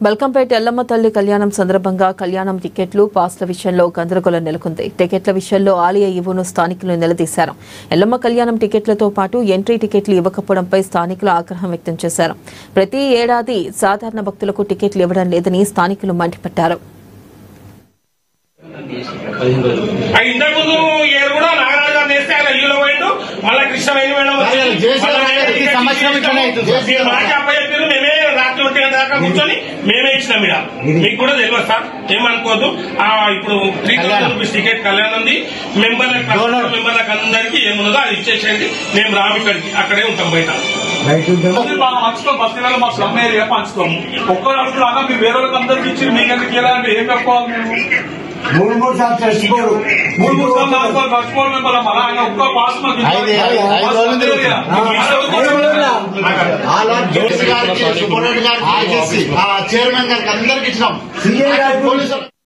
బల్కంపేట ఎల్లమ్మ తల్లి కళ్యాణం సందర్భంగా కళ్యాణం టికెట్లు పాస్ల విషయంలో గందరగోళం నెలకొంది. టికెట్ల విషయంలో ఆలయ ఈవోను స్థానికులు నిలదీశారు. ఎల్లమ్మ కళ్యాణం టికెట్లతో పాటు ఎంట్రీ టికెట్లు ఇవ్వకపోవడంపై స్థానికులు ఆగ్రహం వ్యక్తం చేశారు. ప్రతి ఏడాది సాధారణ భక్తులకు టికెట్లు ఇవ్వడం లేదని స్థానికులు మండిపడ్డారు. మేమే ఇచ్చినాం ఇడ మీకు కూడా తెలియదు సార్, ఏమనుకోవద్దు. ఇప్పుడు 3000 రూపీస్ టికెట్ కళ్యాణం ఉంది. మెంబర్లకు అందరికీ ఏమున్నదో అది ఇచ్చేసేయండి. మేము రాము ఇక్కడికి, అక్కడే ఉంటాం బయట. పంచుకోం బస్ మా స్లమ్ ఏరియా పంచుకోము. ఒక్కరు అడుగులాగా మీరు వేరే వాళ్ళకి అందరికి ఇచ్చి మీకు ఎందుకు ఇలా అంటే ఏం చెప్పుకోవాలి? మేము 3 సార్లు చచ్చిపోరు, 3 సార్లు చచ్చిపోవడం మేము మన ఆయన ఒక్క పాస్ చైర్మన్ గారికి అందరికి ఇచ్చినాం.